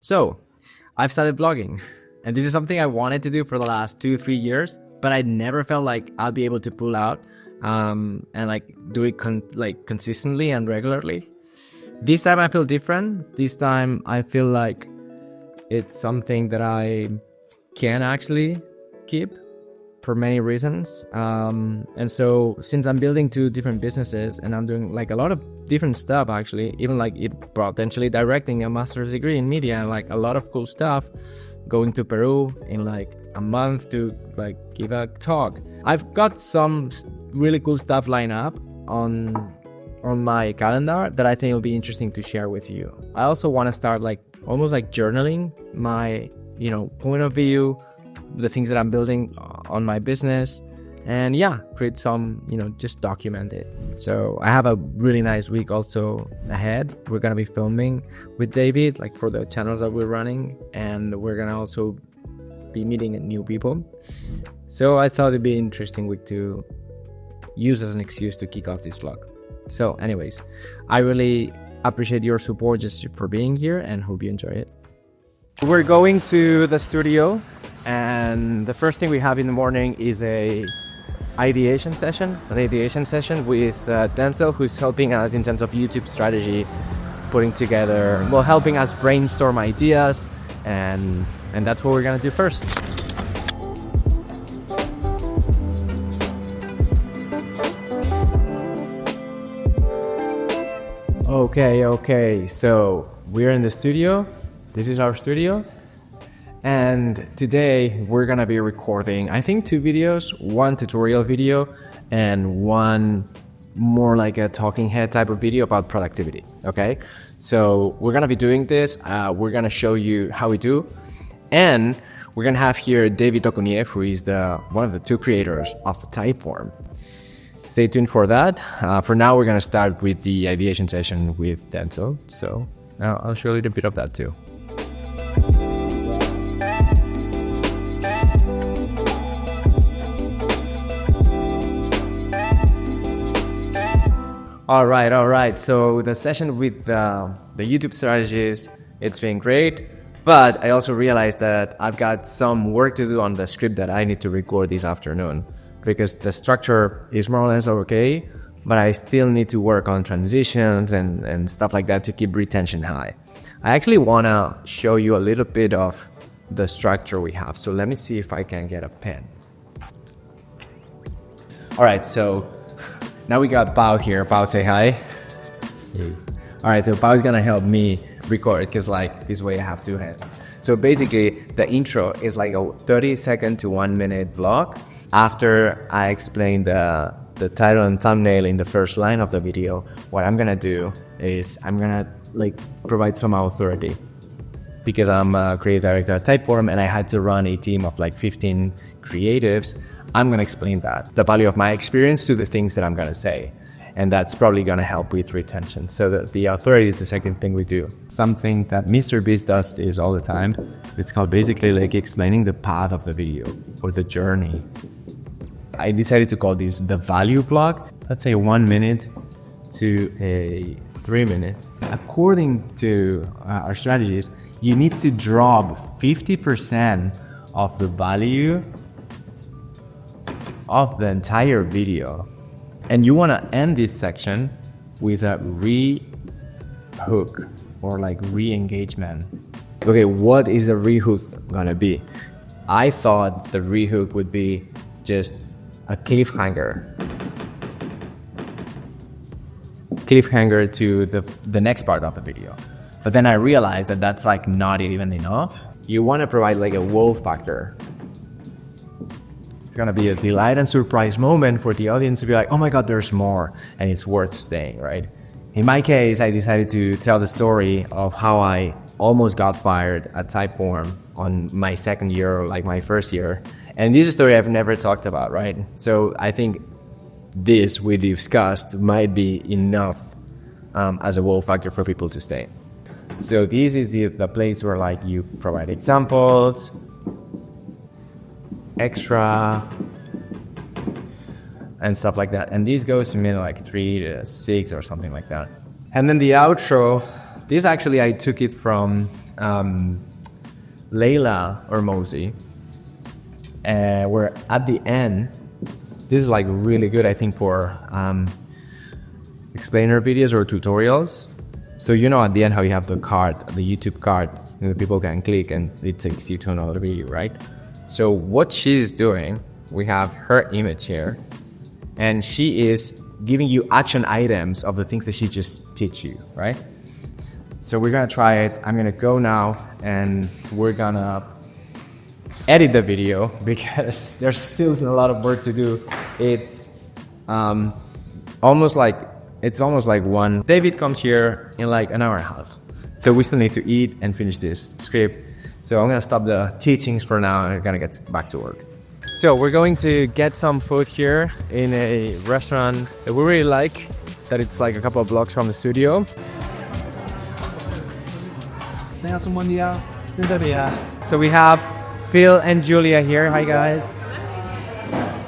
So, I've started blogging, and this is something I wanted to do for the last 2-3 years, but I never felt like I'll be able to pull out and like do it consistently and regularly. This time I feel different. This time I feel like it's something that I can actually keep for many reasons. And so since I'm building 2 different businesses and I'm doing like a lot of different stuff, actually, even like potentially directing a master's degree in media and like a lot of cool stuff, going to Peru in like a month to like give a talk. I've got some really cool stuff lined up on my calendar that I think will be interesting to share with you. I also want to start like almost like journaling my, point of view, the things that I'm building on my business, and create some, just document it. So I have a really nice week also ahead. We're going to be filming with David, like for the channels that we're running, and we're going to also be meeting new people. So I thought it'd be an interesting week to use as an excuse to kick off this vlog. So anyways, I really appreciate your support just for being here and hope you enjoy it. We're going to the studio, and the first thing we have in the morning is an ideation session with Denzel, who's helping us in terms of YouTube strategy, helping us brainstorm ideas, and that's what we're gonna do first. Okay, so we're in the studio. This is our studio, and today we're gonna be recording, I think, 2 videos, one tutorial video and one more like a talking head type of video about productivity. Okay, so we're gonna be doing this. We're gonna show you how we do, and we're gonna have here David Okuniev, who is one of the 2 creators of Typeform. Stay tuned for that. For now, we're gonna start with the ideation session with Denzel. So now I'll show you a little bit of that too. All right. So the session with the YouTube strategist, it's been great. But I also realized that I've got some work to do on the script that I need to record this afternoon, because the structure is more or less okay, but I still need to work on transitions and stuff like that to keep retention high. I actually want to show you a little bit of the structure we have. So let me see if I can get a pen. All right, so now we got Pao here. Pao, say hi. Hey. All right, so Pao is gonna help me record, because like this way I have 2 hands. So basically the intro is like a 30-second to 1-minute vlog. After I explain the title and thumbnail in the first line of the video, what I'm gonna do is I'm gonna like provide some authority, because I'm a creative director at Typeform and I had to run a team of like 15 creatives. I'm gonna explain that, the value of my experience to the things that I'm gonna say, and that's probably gonna help with retention. So the authority is the second thing we do. Something that Mr. Beast does is all the time. It's called basically like explaining the path of the video or the journey. I decided to call this the value block. Let's say 1 minute to a 3 minute. According to our strategies, you need to drop 50% of the value of the entire video. And you want to end this section with a re-hook or like re-engagement. Okay, what is the re-hook gonna be? I thought the re-hook would be just a cliffhanger to the next part of the video. But then I realized that that's like not even enough. You want to provide like a wow factor. It's gonna be a delight and surprise moment for the audience to be like, oh my God, there's more, and it's worth staying, right? In my case, I decided to tell the story of how I almost got fired at Typeform on my second year, or like my first year. And this is a story I've never talked about, right? So I think this we discussed might be enough as a wow factor for people to stay. So this is the place where like you provide examples, extra, and stuff like that. And this goes to maybe like 3 to 6 or something like that. And then the outro, this actually I took it from Layla or Mosey. Where at the end, this is like really good, I think, for explainer videos or tutorials. So you know at the end how you have the card, the YouTube card, and the people can click and it takes you to another video, right? So what she's doing, we have her image here, and she is giving you action items of the things that she just teach you, right? So we're gonna try it. I'm gonna go now and we're gonna edit the video because there's still a lot of work to do. It's almost like one. David comes here in like an hour and a half. So we still need to eat and finish this script. So I'm gonna stop the teachings for now and we're gonna get back to work. So we're going to get some food here in a restaurant that we really like, that it's like a couple of blocks from the studio. So we have Phil and Julia here. Hi guys.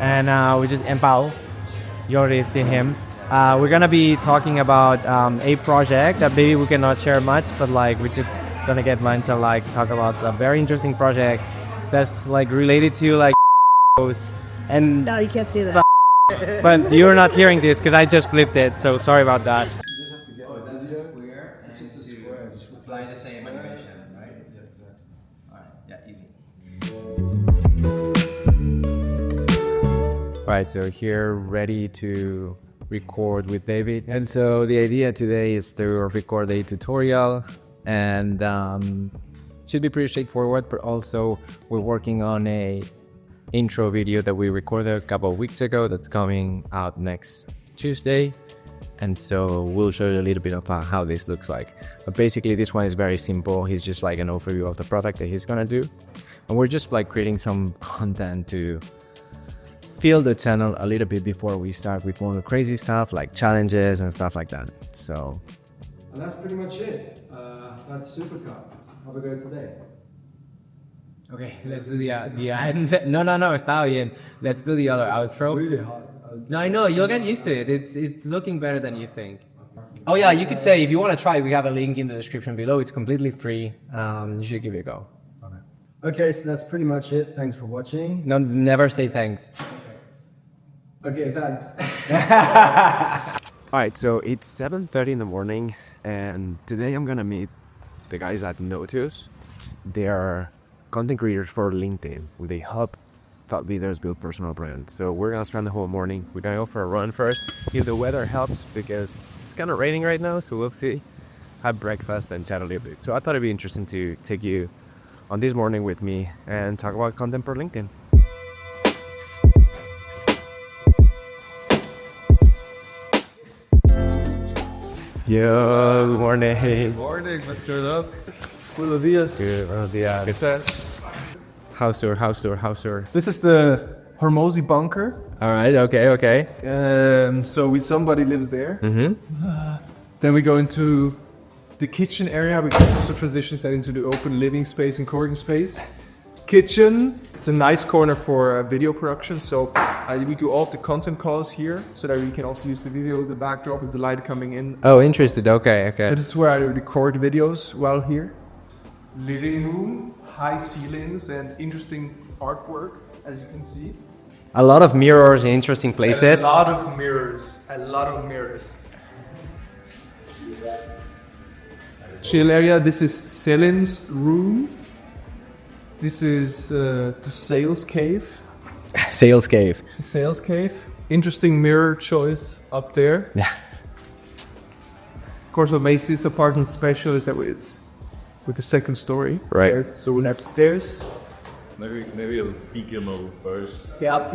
And we just Empao. You already see him. We're gonna be talking about a project that maybe we cannot share much, but like we're just gonna get lunch and like talk about a very interesting project that's like related to like and No, you can't see that. but you're not hearing this because I just flipped it, so sorry about that. You just have to get the square. It's just a square. Just apply the same animation, right? Yeah, exactly. All right, yeah, easy. Right, so here ready to record with David. And so the idea today is to record a tutorial, and should be pretty straightforward, but also we're working on a intro video that we recorded a couple of weeks ago that's coming out next Tuesday. And so we'll show you a little bit about how this looks like. But basically this one is very simple. He's just like an overview of the product that he's gonna do. And we're just like creating some content to fill the channel a little bit before we start with more crazy stuff like challenges and stuff like that. So. And that's pretty much it. That's Supercut. Have a go today. Okay, let's do the no, está bien. Let's do the other outro. Really hard. No, I know, you'll get used to it. It's looking better than you think. Oh yeah, you could say if you want to try, we have a link in the description below. It's completely free. You should give it a go. Okay, so that's pretty much it. Thanks for watching. No, never say thanks. Okay, thanks. All right, so it's 7:30 in the morning, and today I'm gonna meet the guys at Notus. They are content creators for LinkedIn. They help thought leaders build personal brands. So we're gonna spend the whole morning. We're gonna go for a run first. If the weather helps, because it's kind of raining right now, so we'll see. Have breakfast and chat a little bit. So I thought it'd be interesting to take you on this morning with me and talk about content for LinkedIn. Yo, good morning. Good morning, what's going on? Buenos dias. Good, buenos dias. ¿Qué tal? House tour. This is the Hormozy bunker. All right, okay. So somebody lives there. Then we go into the kitchen area. We also transition that into the open living space and co-working space. Kitchen. It's a nice corner for video production. So we do all of the content calls here, so that we can also use the video, the backdrop with the light coming in. Oh, interested. Okay. This is where I record videos while here. Living room, high ceilings, and interesting artwork, as you can see. A lot of mirrors in interesting places. A lot of mirrors. Chill area. This is Selin's room. This is the sales cave. Sales cave. Sales cave. Interesting mirror choice up there. Yeah. Of course, what makes this apartment special is that it's with the second story. Right. So we're upstairs. Maybe I'll peek your move first. Yeah,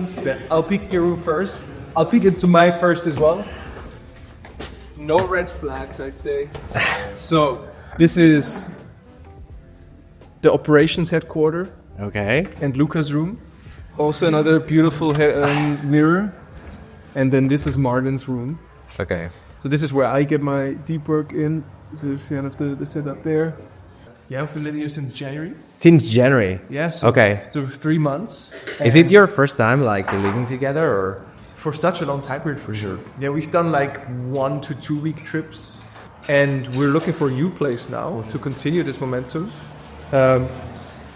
I'll peek your room first. I'll peek into my first as well. No red flags, I'd say. So this is the operations headquarters. Okay. And Luca's room. Also another beautiful mirror. And then this is Martin's room. Okay. So this is where I get my deep work in. This is kind of the setup there. Yeah, I've been living here since January. Since January? Yeah, so okay. So 3 months. Is it your first time like living together or? For such a long time period, for sure. Yeah, we've done like 1 to 2 week trips. and we're looking for a new place now to continue this momentum.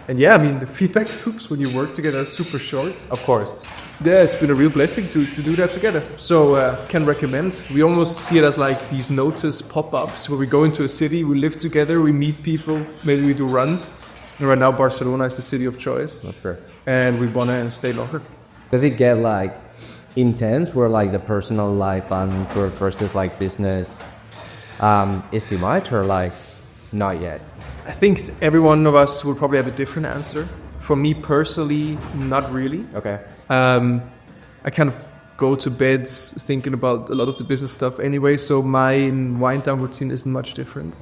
And yeah, I mean, the feedback loops when you work together are super short. Of course. Yeah, it's been a real blessing to do that together. So can recommend. We almost see it as like these Notus pop-ups where we go into a city, we live together, we meet people, maybe we do runs. And right now Barcelona is the city of choice. That's fair. And we want to stay longer. Does it get like intense where like the personal life and versus like business is too much, or like not yet? I think every one of us would probably have a different answer. For me personally, not really. Okay. I kind of go to bed thinking about a lot of the business stuff anyway, so my wind down routine isn't much different.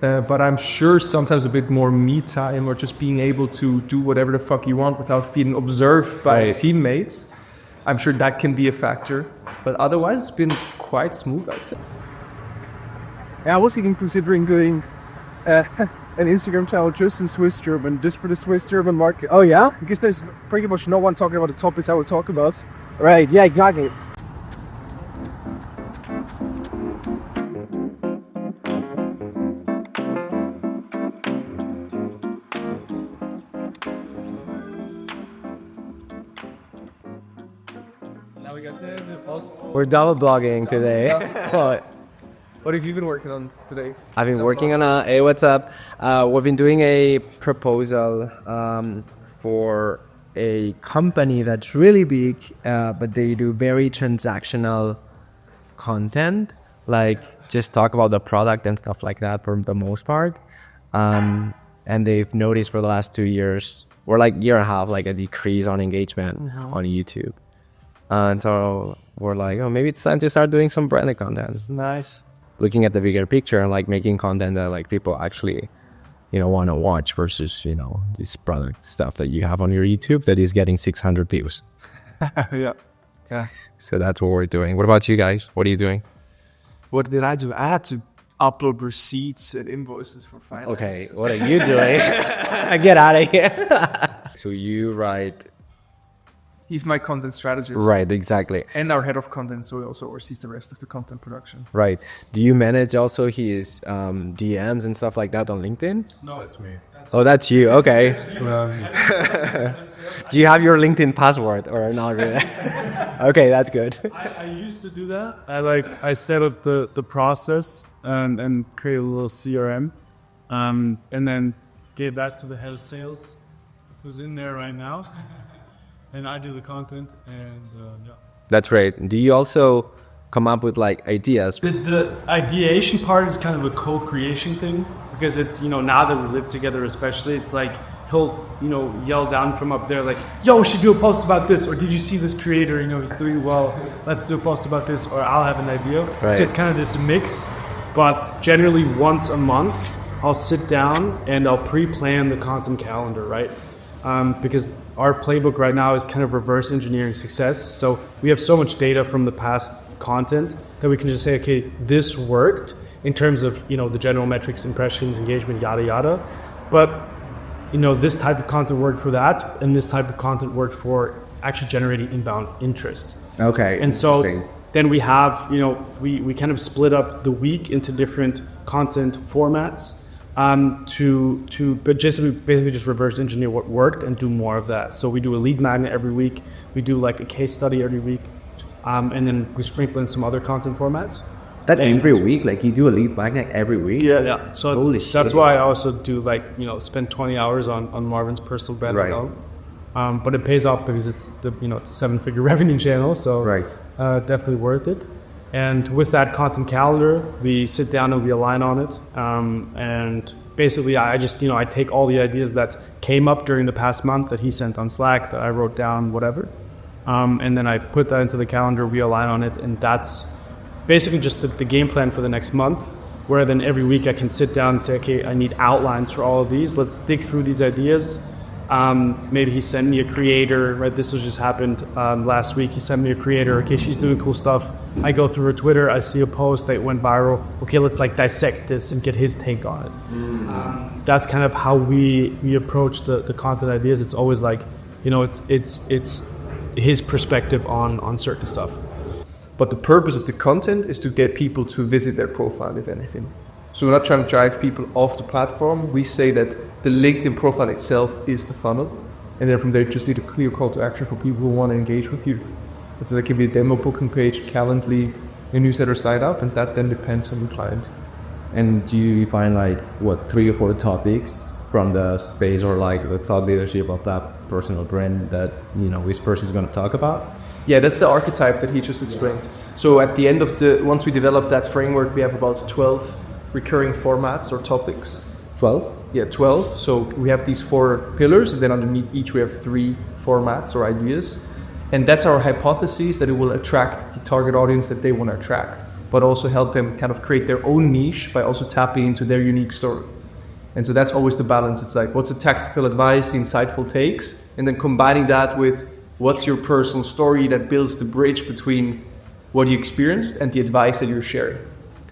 But I'm sure sometimes a bit more me time, or just being able to do whatever the fuck you want without feeling observed by teammates. I'm sure that can be a factor. But otherwise, it's been quite smooth, I'd say. Yeah, I was even considering doing an Instagram channel just in Swiss German, just for the Swiss German market. Oh yeah? Because there's pretty much no one talking about the topics I would talk about. Right, yeah, exactly. Now we got the post. We're double blogging today. What have you been working on today? I've been working on a what's up? We've been doing a proposal for a company that's really big, but they do very transactional content, like just talk about the product and stuff like that for the most part. And they've noticed for the last 2 years, or like year and a half, like a decrease on engagement on YouTube. And so we're like, oh, maybe it's time to start doing some branded content. Nice. Looking at the bigger picture and like making content that like people actually, want to watch versus, this product stuff that you have on your YouTube that is getting 600 views. Yeah. So that's what we're doing. What about you guys? What are you doing? What did I do? I had to upload receipts and invoices for finance. Okay, what are you doing? Get out of here. So you write. He's my content strategist. Right, exactly. And our head of content, so he also oversees the rest of the content production. Right. Do you manage also his DMs and stuff like that on LinkedIn? No, it's me. Oh, that's you. Okay. Do you have your LinkedIn password or not really? Okay, that's good. I used to do that. I set up the process and created a little CRM, and then gave that to the head of sales, who's in there right now. And I do the content, and yeah. That's great. Do you also come up with like ideas? The ideation part is kind of a co-creation thing, because it's, now that we live together especially, it's like he'll, yell down from up there like, yo, we should do a post about this, or did you see this creator, he's doing well, let's do a post about this, or I'll have an idea. Right. So it's kind of this mix, but generally once a month, I'll sit down and I'll pre-plan the content calendar, right? Because our playbook right now is kind of reverse engineering success. So we have so much data from the past content that we can just say, okay, this worked in terms of, the general metrics, impressions, engagement, yada, yada. But, this type of content worked for that, and this type of content worked for actually generating inbound interest. Okay. And so then we have, we kind of split up the week into different content formats. But basically just reverse engineer what worked and do more of that. So we do a lead magnet every week. We do like a case study every week. And then we sprinkle in some other content formats. That's every week? Like you do a lead magnet every week? Yeah. So holy shit. That's why I also do spend 20 hours on Marvin's personal brand development. But it pays off because it's it's a 7-figure revenue channel. So definitely worth it. And with that content calendar, we sit down and we align on it. And basically, I just, I take all the ideas that came up during the past month that he sent on Slack, that I wrote down, whatever. And then I put that into the calendar, we align on it. And that's basically just the game plan for the next month, where then every week I can sit down and say, okay, I need outlines for all of these. Let's dig through these ideas. Maybe he sent me a creator, right? This was just happened last week. He sent me a creator. Okay, she's doing cool stuff. I go through her Twitter. I see a post that went viral. Okay, let's dissect this and get his take on it. That's kind of how we approach the content ideas. It's always like, it's his perspective on certain stuff. But the purpose of the content is to get people to visit their profile, if anything. So we're not trying to drive people off the platform. We say that the LinkedIn profile itself is the funnel. And then from there, just need a clear call to action for people who want to engage with you. So that can be a demo booking page, Calendly, a newsletter sign up, and that then depends on the client. And do you find like, 3 or 4 topics from the space or like the thought leadership of that personal brand that, this person is going to talk about? Yeah, that's the archetype that he just explained. So at the end of once we develop that framework, we have about 12 recurring formats or topics. 12? Yeah, 12. So we have these 4 pillars, and then underneath each we have 3 formats or ideas. And that's our hypothesis, that it will attract the target audience that they want to attract, but also help them kind of create their own niche by also tapping into their unique story. And so that's always the balance. It's like, what's the tactical advice, the insightful takes, and then combining that with what's your personal story that builds the bridge between what you experienced and the advice that you're sharing.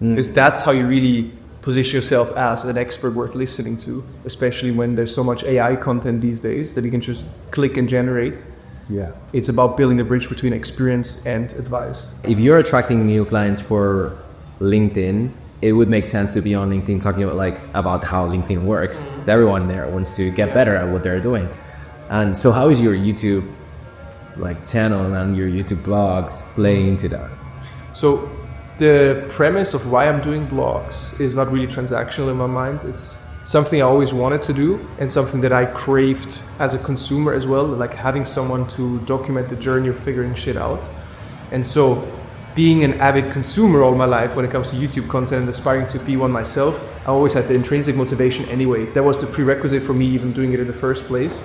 Because that's how you really position yourself as an expert worth listening to, especially when there's so much AI content these days that you can just click and generate. Yeah. It's about building the bridge between experience and advice. If you're attracting new clients for LinkedIn, it would make sense to be on LinkedIn talking about how LinkedIn works. So everyone there wants to get better at what they're doing. And so how is your YouTube channel and your YouTube blogs playing into that? So the premise of why I'm doing blogs is not really transactional in my mind. It's something I always wanted to do and something that I craved as a consumer as well, like having someone to document the journey of figuring shit out. And so being an avid consumer all my life when it comes to YouTube content and aspiring to be one myself, I always had the intrinsic motivation anyway. That was the prerequisite for me even doing it in the first place.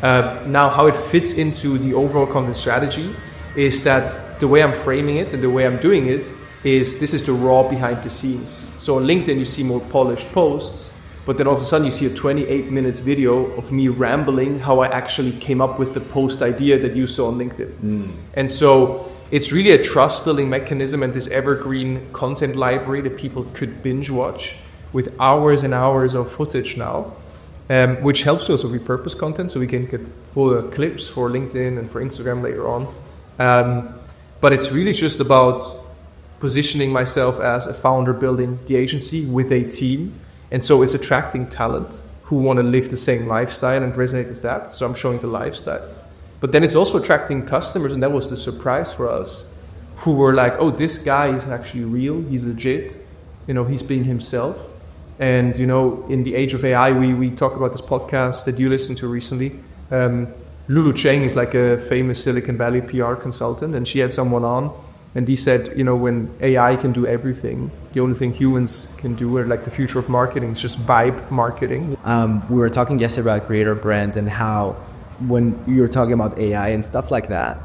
Now how it fits into the overall content strategy is that the way I'm framing it and the way I'm doing it is this is the raw behind the scenes. So on LinkedIn you see more polished posts, but then all of a sudden you see a 28-minute video of me rambling how I actually came up with the post idea that you saw on LinkedIn. And so it's really a trust-building mechanism and this evergreen content library that people could binge watch with hours and hours of footage now, which helps us also repurpose content so we can get full clips for LinkedIn and for Instagram later on. But it's really just about positioning myself as a founder building the agency with a team. And so it's attracting talent who want to live the same lifestyle and resonate with that. So I'm showing the lifestyle. But then it's also attracting customers, and that was the surprise for us, who were like, oh, this guy is actually real, he's legit, he's being himself. And, in the age of AI, we talk about this podcast that you listened to recently. Lulu Cheng is like a famous Silicon Valley PR consultant, and she had someone on, and he said, when AI can do everything, the only thing humans can do, or like the future of marketing, is just vibe marketing. We were talking yesterday about creator brands and how when you're talking about AI and stuff like that,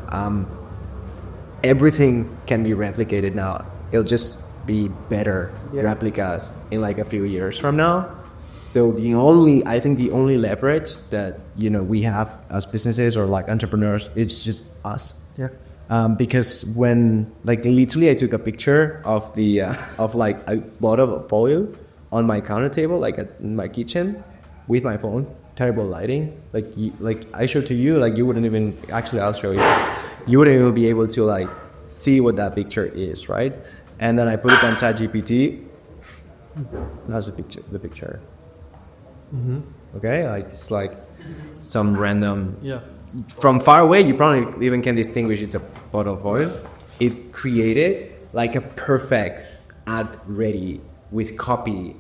everything can be replicated now. It'll just be better replicas in like a few years from now. So I think the only leverage that, we have as businesses or like entrepreneurs, it's just us. Yeah. Because when literally I took a picture of the of a bottle of oil on my counter table, in my kitchen with my phone, terrible lighting. I showed to you, you wouldn't even, actually I'll show you. You wouldn't even be able to see what that picture is, right? And then I put it on ChatGPT. That's the picture. Mm-hmm. Okay, just some random. Yeah. From far away, you probably even can distinguish it's a bottle of oil. It created a perfect ad ready with copy.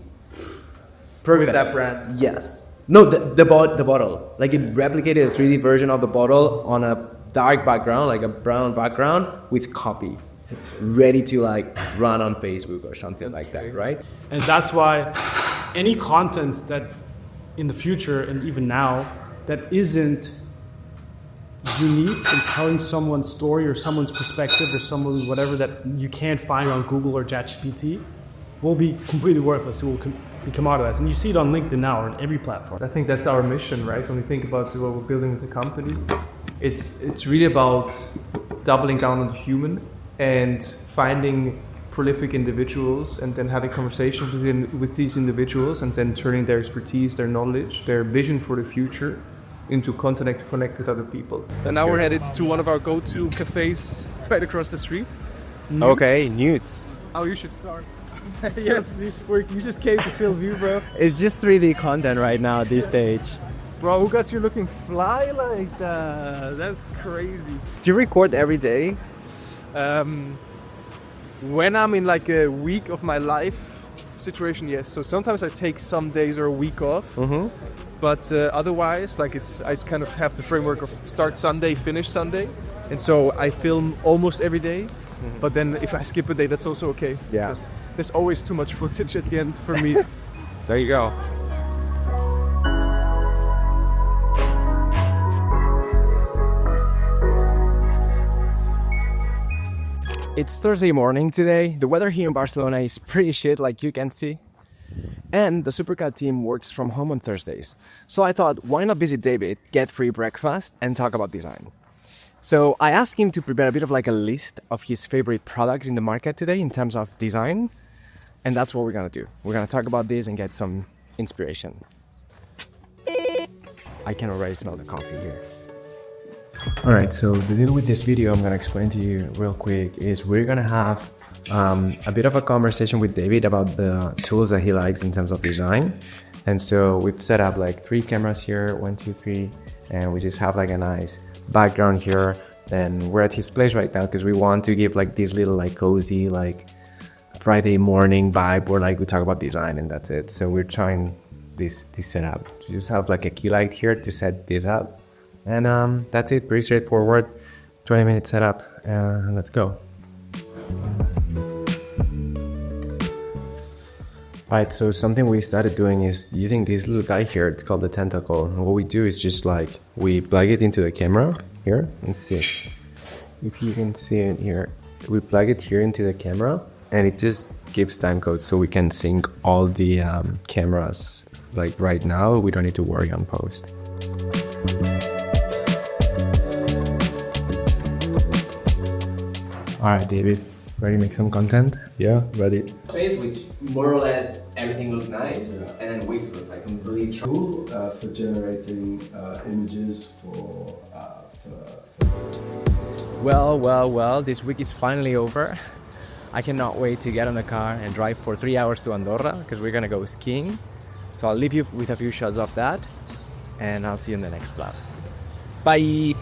Perfect. With that brand. Yes. No, the bottle. It replicated a 3D version of the bottle on a dark background, a brown background with copy. It's ready to run on Facebook or something like that, right? And that's why any content that in the future and even now that isn't unique in telling someone's story or someone's perspective or someone's whatever that you can't find on Google or ChatGPT will be completely worthless. It will be commoditized. And you see it on LinkedIn now or on every platform. I think that's our mission, right? When we think about what we're building as a company, it's really about doubling down on the human and finding prolific individuals and then having conversations with these individuals and then turning their expertise, their knowledge, their vision for the future into content to connect with other people. And now we're headed to one of our go-to cafes right across the street. Okay, newts. Oh, you should start. Yes, you just came to fill view, bro. It's just 3D content right now at this stage. Bro, who got you looking fly like that? That's crazy. Do you record every day? When I'm in like a week of my life situation, yes. So sometimes I take some days or a week off. Mm-hmm. But otherwise, like I kind of have the framework of start Sunday, finish Sunday. And so I film almost every day. Mm-hmm. But then if I skip a day, that's also okay. Yeah. Because there's always too much footage at the end for me. There you go. It's Thursday morning today. The weather here in Barcelona is pretty shit, like you can see. And the Supercat team works from home on Thursdays. So I thought, why not visit David, get free breakfast, and talk about design? So I asked him to prepare a bit of like a list of his favorite products in the market today in terms of design. And that's what we're gonna do. We're gonna talk about this and get some inspiration. I can already smell the coffee here. Alright, so the deal with this video I'm gonna explain to you real quick is we're gonna have a bit of a conversation with David about the tools that he likes in terms of design. And so we've set up like 3 cameras here, 1, 2, 3, and we just have like a nice background here. And we're at his place right now because we want to give like this little like cozy like Friday morning vibe where like we talk about design and that's it. So we're trying this setup. You just have like a key light here to set this up. And that's it, pretty straightforward. 20-minute setup, and let's go. Alright, so something we started doing is using this little guy here. It's called the tentacle. And what we do is just like we plug it into the camera here. Let's see if you can see it here. We plug it here into the camera, and it just gives time code so we can sync all the cameras. Like right now, we don't need to worry on post. Alright, David, ready to make some content? Yeah, ready. Phase which more or less everything looked nice, and then weeks looked like completely Tool for generating images for Well, this week is finally over. I cannot wait to get on the car and drive for 3 hours to Andorra because we're gonna go skiing. So I'll leave you with a few shots of that, and I'll see you in the next vlog. Bye!